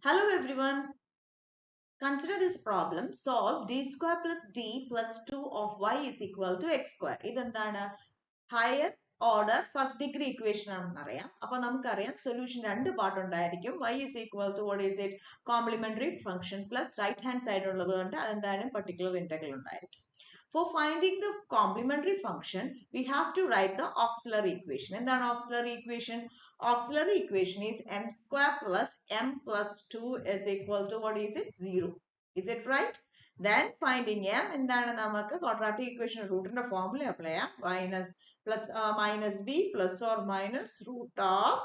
Hello everyone. Consider this problem. Solve d square plus d plus 2 of y is equal to x square. ഇതെന്താണ് higher order first degree equation ആണെന്ന് അറിയാം. അപ്പോൾ നമുക്കറിയാം solution രണ്ട് part ഉണ്ടായിരിക്കും. y is equal to what is it? Complementary function plus right hand side ഉള്ളത് കൊണ്ട് അതെന്തായാലും particular integral ഉണ്ടായിരിക്കും. For finding the complementary function, we have to write the auxiliary equation. എന്താണ് auxiliary equation? Auxiliary equation is m square plus m plus 2 is equal to what is it? 0. Is it right? Then finding m എന്താണ് നമുക്ക് quadratic equation rootന്റെ formula apply ചെയ്യാം. minus b plus or minus root of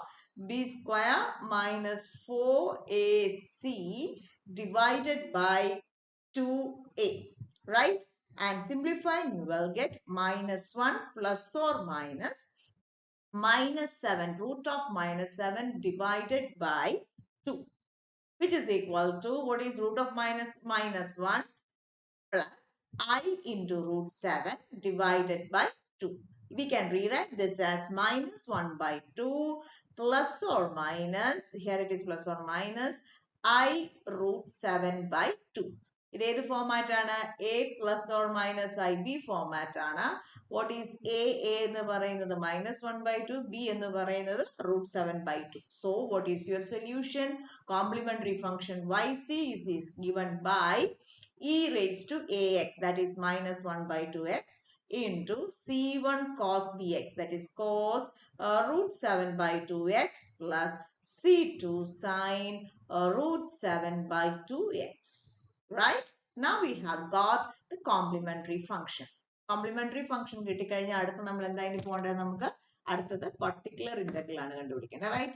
b square minus 4ac divided by 2a. Right? And simplifying you will get minus 1 plus or minus 7 root of minus 7 divided by 2, which is equal to what is root of minus 1 plus I into root 7 divided by 2. We can rewrite this as minus 1 by 2 plus or minus, here it is plus or minus, I root 7 by 2. ഇത് ഏത് format ആണ്? A plus or minus I B format ആണ്. What is A എന്ന് പറയുന്നത് minus 1 by 2, B എന്ന് പറയുന്നത് root 7 by 2. So what is your solution? Complementary function Y C is given by e raised to ax, that is minus 1 by 2x into c1 cos bx, that is cos root 7 by 2x plus c2 sin root 7 by 2x. Right? Now we have got the complementary function. Complementary function കിട്ടിക്കഴിഞ്ഞാൽ അടുത്ത് നമ്മൾ എന്തായാലും പോകേണ്ടത് നമുക്ക് അടുത്തത് particular integral ആണ് കണ്ടുപിടിക്കേണ്ടത്. Right?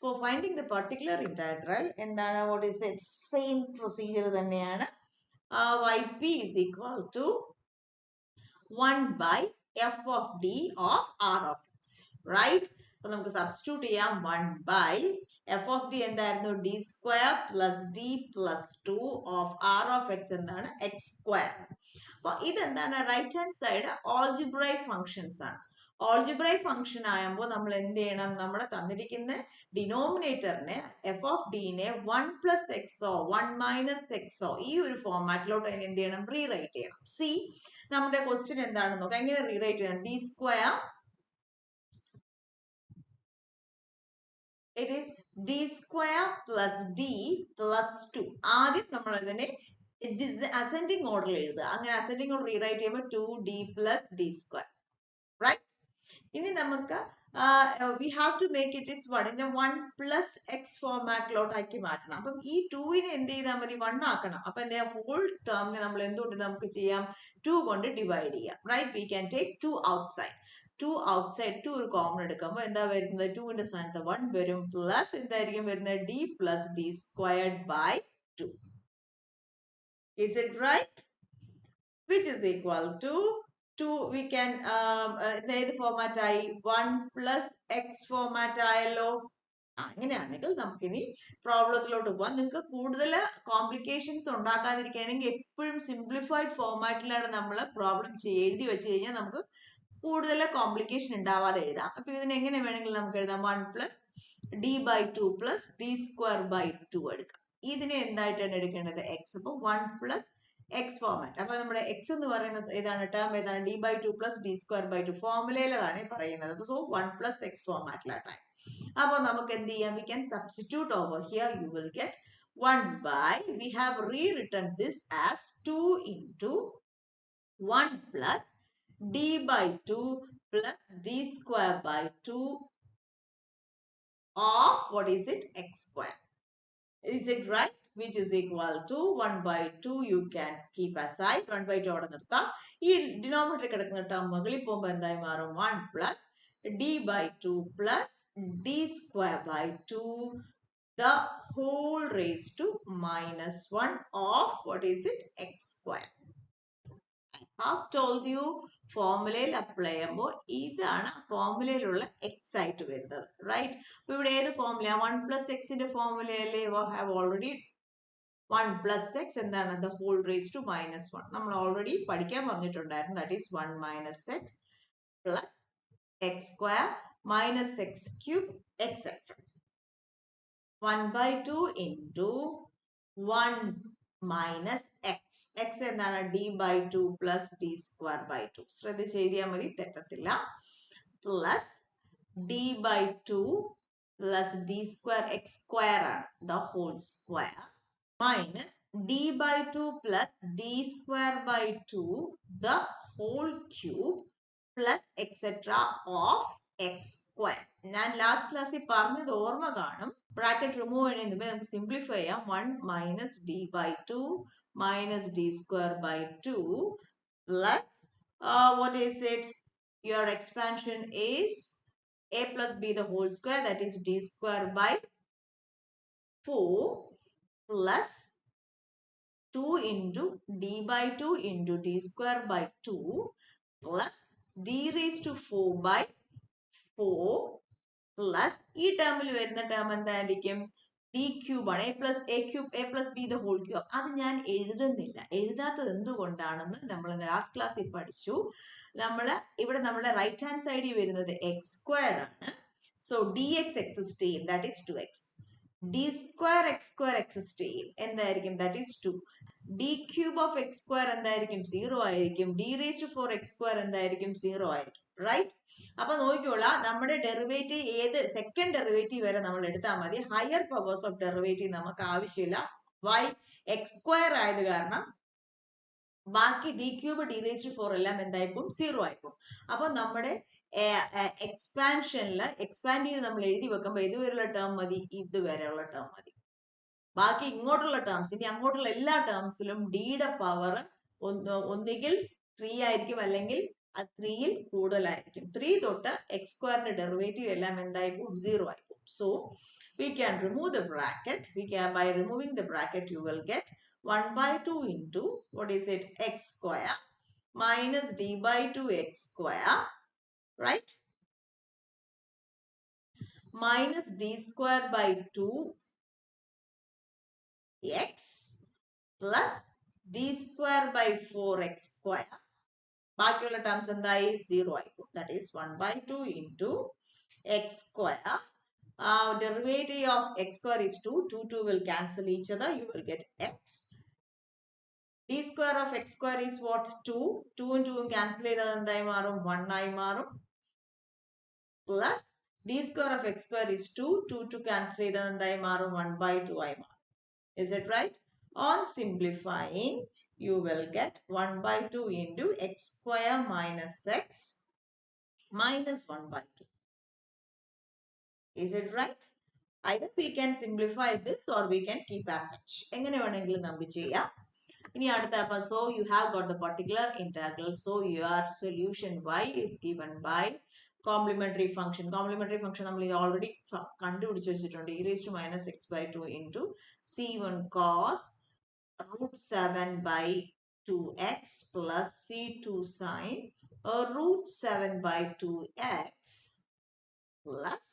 For finding the particular integral എന്താണ്? What is it? Same procedure തന്നെയാണ്. yp is equal to 1 by f of d of r of x. Right? അപ്പോൾ നമുക്ക് substitute ചെയ്യാം 1 by f of d എന്തായിരുന്നു? d square plus d plus 2 of r of x എന്താണ്? x square. അപ്പോൾ ഇതെന്താണ്? Right hand side algebraic functions ആണ്. algebraic function ആകുമ്പോൾ നമ്മൾ എന്ത് ചെയ്യണം? നമ്മുടെ തന്നിരിക്കുന്ന ഡിനോമിനേറ്ററിനെ എഫ് ഓഫ് ഡിനെ 1 plus എക്സോ 1 minus എക്സോ ഈ ഒരു ഫോമാറ്റിലോട്ട് അതിന് എന്ത് ചെയ്യണം? റീറൈറ്റ് ചെയ്യണം. സി നമ്മുടെ ക്വസ്റ്റ്യൻ എന്താണെന്ന് നോക്കാം. എങ്ങനെ റീറൈറ്റ് ചെയ്യണം? D square, it is d square plus d plus 2. ആദ്യം നമ്മൾ അതിനെ അസെൻഡിങ് ഓർഡറിൽ എഴുതുക. അങ്ങനെ അസെൻഡിങ് ഓർഡർ റീറൈറ്റ് ചെയ്യുമ്പോൾ 2d plus d square. Right? ഇനി നമുക്ക് we have to make it is what? ഇതിനെ 1 plus x ഫോമാറ്റിലോട്ടാക്കി മാറ്റണം. അപ്പം ഈ 2നെ എന്ത് ചെയ്താൽ മതി? 1 ആക്കണം. അപ്പം എന്താ? ഹോൾ ടേമിനെ നമ്മൾ എന്തുകൊണ്ട് നമുക്ക് ചെയ്യാം? 2 കൊണ്ട് ഡിവൈഡ് ചെയ്യാം. Right? We can take 2 outside. 2 outside 2 ഒരു കോമൺ എടുക്കുമ്പോൾ എന്താ വരുന്നത്? 2ന്റെ സ്ഥാനത്ത് 1 വരും. പ്ലസ് എന്തായിരിക്കും വരുന്നത്? d plus d squared by 2. Is it right? Which is equal to 2. We can ഏത് ഫോമാറ്റ് ആയി? 1 plus x ഫോമാറ്റ് ആയല്ലോ. അങ്ങനെയാണെങ്കിൽ നമുക്കിനി പ്രോബ്ലത്തിലോട്ട് പോവാം. നിങ്ങൾക്ക് കൂടുതൽ കോംപ്ലിക്കേഷൻസ് ഉണ്ടാക്കാതിരിക്കുകയാണെങ്കിൽ എപ്പോഴും സിംപ്ലിഫൈഡ് ഫോമാറ്റിലാണ് നമ്മൾ പ്രോബ്ലം എഴുതി വെച്ച് കഴിഞ്ഞാൽ നമുക്ക് കൂടുതൽ കോംപ്ലിക്കേഷൻ ഉണ്ടാവാതെ എഴുതാം. അപ്പൊ ഇതിന് എങ്ങനെ വേണമെങ്കിലും നമുക്ക് എഴുതാം? 1 plus d by 2 plus d square by 2 എടുക്കാം. ഇതിനെ എന്തായിട്ടാണ് എടുക്കേണ്ടത്? x. അപ്പോൾ 1 plus x ഫോമാറ്റ്. അപ്പൊ നമ്മുടെ x എന്ന് പറയുന്ന ഏതാണ്? ടേം ഏതാണ്? d by 2 plus d square by 2 ഫോർമുലയിലാണ് പറയുന്നത്. So 1 plus x ഫോമാറ്റിലാണ്. അപ്പോൾ നമുക്ക് എന്ത് ചെയ്യാം? We can substitute over here. You will get 1 by, we have rewritten this as 2 into 1 plus d by 2 plus d square by 2 of what is it? X square. Is it right? Which is equal to 1 by 2 you can keep aside. 1 by 2 അവിടെ നിർത്താം. ഈ denominator കിടക്കുന്ന term മുകളിൽ പോകുമ്പോൾ എന്തായി മാറും? 1 plus d by 2 plus d square by 2 the whole raised to minus 1 of what is it? X square. I have told you ഫോർമുലയിൽ apply ചെയ്യുമ്പോൾ ഇതാണ് ഫോർമുലയിലുള്ള എക്സ് ആയിട്ട് വരുന്നത്. റൈറ്റ്? അപ്പൊ ഇവിടെ ഏത് ഫോർമുല? 1 plus എക്സിന്റെ ഫോർമുലയിലെ ഹാവ് ഓൾറെഡി 1 plus x എന്താണ്? the whole raised to minus 1. നമ്മൾ ഓൾറെഡി പഠിക്കാൻ പറഞ്ഞിട്ടുണ്ടായിരുന്നു. that is 1 minus x plus x square minus x cube etc. 1 by 2 into 1 minus x. X enതാണ് d by 2 plus d square by 2. ശ്രദ്ധിച്ച് എഴുതിയാൽ മതി, തെറ്റത്തില്ല. Plus d by 2 plus d square, x square ആണ്, the whole square, minus d by 2 plus d square by 2 the whole cube plus etc. of x square. ഞാൻ last ക്ലാസ്സിൽ പറഞ്ഞത് ഓർമ്മ കാണും. Bracket remove ചെയ്യുന്നതിന് മുമ്പ് നമുക്ക് സിംപ്ലിഫൈ ചെയ്യാം. 1 minus d by 2 minus d square by 2 plus what is it? Your expansion is a plus b the whole square, that is d square by 4 plus 2 into d by 2 into d square by 2 plus d raised to 4 by 4 plus ഈ ടേമിൽ വരുന്ന term എന്തായിരിക്കും? d cube ആണ്. a plus b the whole cube. അത് ഞാൻ എഴുതുന്നില്ല. എഴുതാത്തത് എന്തുകൊണ്ടാണെന്ന് നമ്മൾ ലാസ്റ്റ് ക്ലാസ്സിൽ പഠിച്ചു. ഇവിടെ നമ്മുടെ റൈറ്റ് ഹാൻഡ് സൈഡിൽ വരുന്നത് എക്സ് സ്ക്വയർ ആണ്. സോ dx എക്സിസ്റ്റ് ചെയ്യും, that is 2x. d square x square exist ചെയ്യും, എന്തായിരിക്കും? That is 2. d cube of x square എന്തായിരിക്കും? 0 ആയിരിക്കും. d raised to 4 x square എന്തായിരിക്കും? 0 ആയിരിക്കും. റൈറ്റ്? അപ്പൊ നോക്കിക്കോളാം, നമ്മുടെ ഡെറിവേറ്റീവ് ഏത് സെക്കൻഡ് ഡെറിവേറ്റീവ് വരെ നമ്മൾ എടുത്താൽ മതി. ഹയർ പവേഴ്സ് ഓഫ് ഡെറിവേറ്റീവ് നമുക്ക് ആവശ്യമില്ല. വൈ? എക്സ് സ്ക്വയർ ആയത് കാരണം ബാക്കി D cube D raise to 4 എല്ലാം എന്തായിപ്പോ? 0 ആയിപ്പോ. അപ്പൊ നമ്മുടെ എക്സ്പാൻഷനിൽ എക്സ്പാൻഡ് ചെയ്ത് നമ്മൾ എഴുതി വെക്കുമ്പോൾ ഇതുവരെയുള്ള ടേം മതി, ഇതുവരെയുള്ള ടേം മതി. ബാക്കി ഇങ്ങോട്ടുള്ള ടേംസ്, ഇനി അങ്ങോട്ടുള്ള എല്ലാ ടേംസിലും ഡിയുടെ പവർ ഒന്നുകിൽ 3 ആയിരിക്കും, അല്ലെങ്കിൽ 3യിൽ കൂടുതലായിരിക്കും. 3 തൊട്ട് എക്സ് സ്ക്വയറിന്റെ ഡെറിവേറ്റീവ് എല്ലാം എന്തായിപ്പോ? 0 ആയിപ്പോ. So we can remove the bracket. By removing the bracket you will get 1 by 2 into what is it? X square minus d by 2 x square, right? Minus d square by 2 x plus d square by 4 x square. ബാക്കിയുള്ള terms എന്തായി? 0 ആയിപ്പോ. That is 1 by 2 into x square. Derivative of x square is 2. 2 will cancel each other. You will get x. d square of x square is what? 2. 2 and 2 cancel ചെയ്താൽ എന്തായി മാറും? 1 ആയി മാറും. Plus d square of x square is 2. 2 cancel ചെയ്താൽ എന്തായി മാറും? 1 by 2 ആയി മാറും. Is it right? On simplifying, you will get 1 by 2 into x square minus x minus 1 by 2. Is it right? Either we can simplify this or we can keep as such. എങ്ങനെ വേണമെങ്കിലും നമുക്ക് ചെയ്യാം. ഇനി അടുത്ത, so you have got the particular integral. So your solution y is given by complementary function. Complementary function നമ്മൾ already കണ്ടുപിടിച്ച് വെച്ചിട്ടുണ്ട്. e raised to minus x by 2 into c1 cos root 7 by 2x plus c2 sin root 7 by 2x plus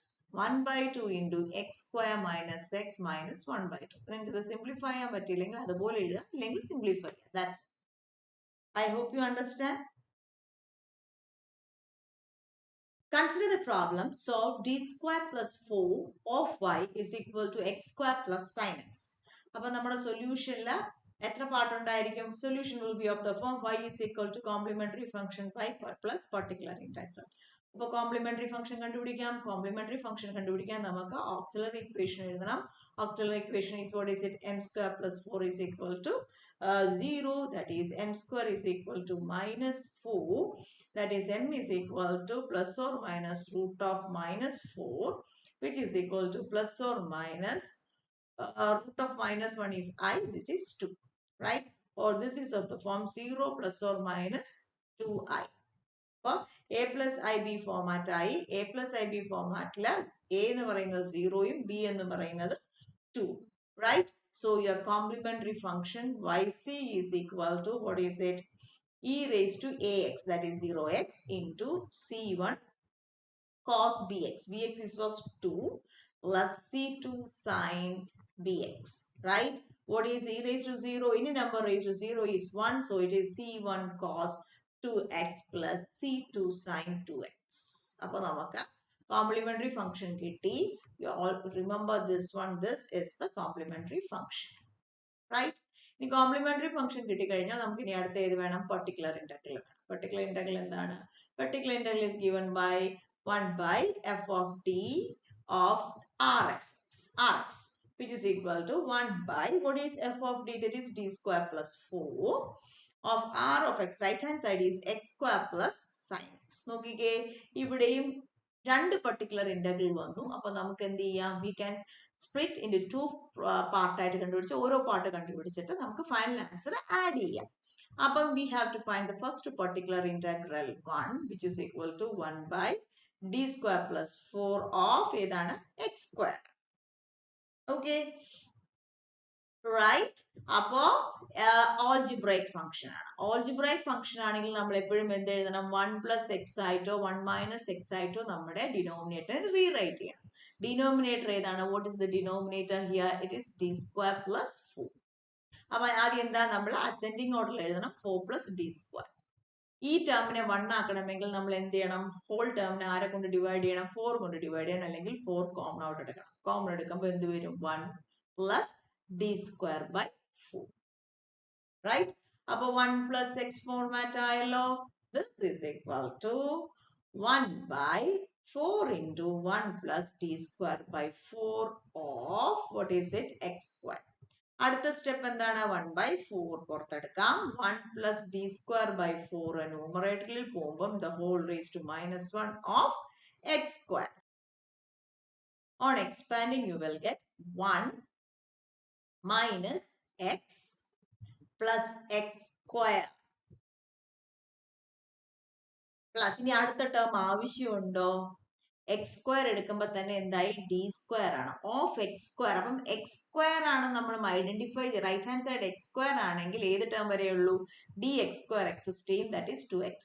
1 by 2 into x square minus x minus 1 by 2. നിങ്ങൾക്ക് ഇത് simplify ചെയ്യാൻ പറ്റില്ലെങ്കിൽ അതുപോലെ എഴുതുക, അല്ലെങ്കിൽ സിംപ്ലിഫൈ ചെയ്യുക. That's it. I hope you understand. Consider the problem. Solve d square plus 4 of y is equal to x square plus sin x. അപ്പോൾ നമ്മുടെ സൊല്യൂഷനിൽ എത്ര പാർട്ട് ഉണ്ടായിരിക്കും? Solution will be of the form y is equal to complementary function pi plus particular integral. അപ്പോൾ complementary function കണ്ടുപിടിക്കാം. Complementary function കണ്ടുപിടിക്കാൻ നമുക്ക് auxiliary equation എഴുതണം. Auxiliary equation is what is it? m square plus 4 is equal to 0. That is m square is equal to minus 4. That is m is equal to plus or minus root of minus 4, which is equal to plus or minus root of minus 1 is I. This is 2, right? Or this is of the form 0 plus or minus 2i. A plus IB format ആയി. A plus IB formatല് A എന്ന് പറയുന്നത് 0യും B എന്ന് പറയുന്നത് 2, right? So your complementary function yc is equal to what is it? E raised to ax, that is 0x into c1 cos bx. Bx is was 2 plus c2 sin bx, right? What is e raised to 0? Any number raised to 0 is 1. So it is c1 cos 2x plus c2 sin 2x. അപ്പോൾ നമുക്ക് Complementary function കിട്ടി. You all remember this one. This is the complementary function. Right? ഇനി complementary function കിട്ടിക്കഴിഞ്ഞാൽ നമുക്ക് ഇനി അടുത്ത ഏത് വേണം? പർട്ടിക്കുലർ ഇന്റഗ്രൽ വേണം. പർട്ടിക്കുലർ ഇന്റഗ്രൽ എന്താണ്? Particular integral is given by 1 by f of t of rx, which is equal to 1 by, what is f of d? That is d square plus 4 of r of x. Right hand side is x square plus sin x. നോക്കിക്കേ, ഇവിടെയും രണ്ട് particular integral വന്നു. അപ്പൊ നമുക്ക് എന്ത് ചെയ്യാം? We can split into two part ആയിട്ട് കണ്ടുപിടിച്ച് ഓരോ പാർട്ട് കണ്ടുപിടിച്ചിട്ട് നമുക്ക് ഫൈനൽ ആൻസർ ആഡ് ചെയ്യാം. അപ്പം we have to find the first particular integral 1, which is equal to 1 by d square plus 4 of ഏതാണ്? x square. Okay. Right? അപ്പോ algebraic function ആണ്. Algebraic function ആണെങ്കിൽ നമ്മൾ എപ്പോഴും എന്ത് എഴുതണം? 1 plus x ആയിട്ടോ 1 minus x ആയിട്ടോ നമ്മുടെ ഡിനോമിനേറ്റർ റീറൈറ്റ് ചെയ്യണം. ഡിനോമിനേറ്റർ ഏതാണ്? What is the denominator here? It is d square plus 4. അപ്പൊ ആദ്യം എന്താ? നമ്മൾ അസെൻഡിങ് ഓർഡറിൽ എഴുതണം 4 plus d square. ഈ ടേമിനെ 1 ആക്കണമെങ്കിൽ നമ്മൾ എന്ത് ചെയ്യണം? ഹോൾ ടേമിനെ ആരെ കൊണ്ട് ഡിവൈഡ് ചെയ്യണം? 4 കൊണ്ട് ഡിവൈഡ് ചെയ്യണം, അല്ലെങ്കിൽ 4 കോമൺ ഔട്ട് എടുക്കണം. കോമൺ എടുക്കുമ്പോൾ എന്ത് വരും? 1 plus d square by 4. Right? അപ്പോൾ 1 plus x format ആയല്ലോ. This is equal to 1 by 4 into 1 plus d square by 4 of, what is it? x square. അടുത്ത സ്റ്റെപ്പ് എന്താണ്? 1 by 4 പുറത്തെടുക്കാം. 1 plus d square by 4 ന്യൂമറേറ്ററിൽ പോകുമ്പം the whole raised to minus 1 of x square. On expanding you will get 1 minus x plus x square. Plus ഇനി അടുത്ത term ആവശ്യമുണ്ടോ? X square എടുക്കുമ്പോൾ തന്നെ എന്തായി? ഡി സ്ക്വയർ ആണ് ഓഫ് എക്സ് സ്ക്വയർ. അപ്പം എക്സ് സ്ക്വയർ ആണ് നമ്മൾ ഐഡന്റിഫൈ ചെയ്ത്. Right hand side x square ആണെങ്കിൽ ഏത് ടേം വരെയുള്ളൂ? ഡി എക്സ് സ്ക്വയർ എക്സിസ്റ്റീം, that is 2x.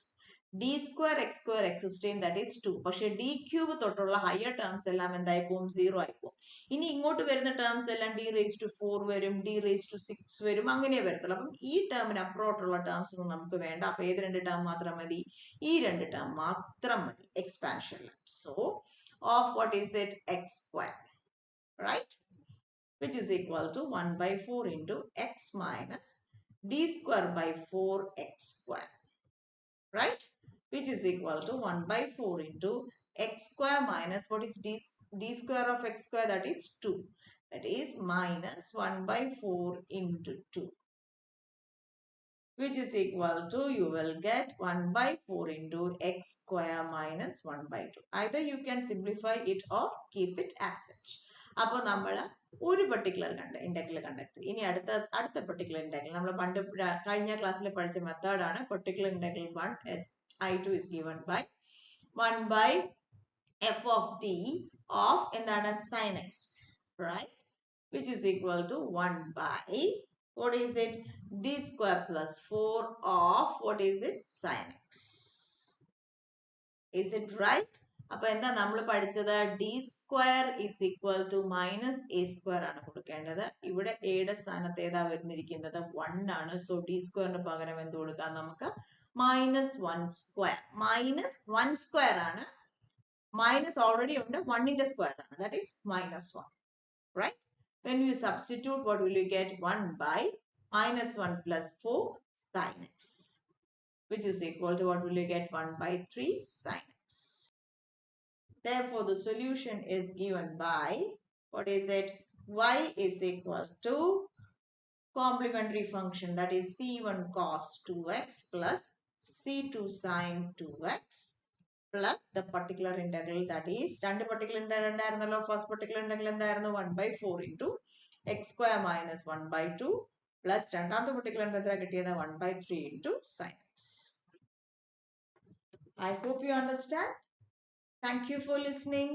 D square x square എക്സിസ്റ്റീം, ദാറ്റ് ഈസ് 2. പക്ഷെ ഡി ക്യൂബ് തൊട്ടുള്ള ഹയർ ടേംസ് എല്ലാം എന്തായി പോകും? 0 ആയി പോകും. ഇനി ഇങ്ങോട്ട് വരുന്ന ടേംസ് എല്ലാം d raised to 4 വരും, d raised to 6 വരും, അങ്ങനെ വരത്തുള്ളൂ. അപ്പം ഈ ടേമിന് അപ്പുറോട്ടുള്ള ടേംസ് ഒന്നും നമുക്ക് വേണ്ട. അപ്പൊ ഏത് രണ്ട് ടേം മാത്രം മതി? ഈ രണ്ട് ടേം മാത്രം മതി expansion. So of, what is it? x square, right? Which is equal to 1 by 4 into x minus d square by 4x square, right? Which is equal to 1 by 4 into x square minus, what is d square of x square? That is 2. That is minus 1 by 4 into 2. Which is equal to, you will get 1 by 4 into x square minus 1 by 2. Either you can simplify it or keep it as such. അപ്പോൾ നമ്മൾ ഒരു particular integral കണ്ടെത്തി. ഇനി അടുത്ത particular integral നമ്മൾ പണ്ട് കഴിഞ്ഞ ക്ലാസ്സിൽ പഠിച്ച മെത്തേഡാണ്. Particular integral 1 I2 is given by 1 by f of t of എന്താണ്? sin x, right? Which is equal to 1 by, what is it? d square plus 4 of, what is it? sin x. Is it right? അപ്പോൾ എന്താ നമ്മൾ പഠിച്ചത്? d square is equal to minus a square ആണ് കൊടുക്കേണ്ടത്. ഇവിടെ a യുടെ സ്ഥാനത്ത് ഏതാ വരുന്നിരിക്കുന്നത്? 1 ആണ്. സോ d squareന് പകരം എന്ത് കൊടുക്കാം നമുക്ക്? minus 1 square. minus 1 square ആണ്. minus already ഉണ്ട്, 1ന്റെ square ആണ്. That is minus 1. Right? When you substitute, what will you get? 1 by minus 1 plus 4 sin x, which is equal to, what will you get? 1 by 3 sin x. Therefore, the solution is given by, what is it? Y is equal to complementary function, that is c1 cos 2x plus c2 sin 2x plus the particular integral, that is രണ്ട് particular integral ഉണ്ടായിരുന്നല്ലോ. first particular integral എന്തായിരുന്നു? 1 by 4 into x square minus 1 by 2 plus രണ്ടാമത്തെ particular integral കിട്ടിയത് 1 by 3 into sin x. I hope you understand. Thank you for listening.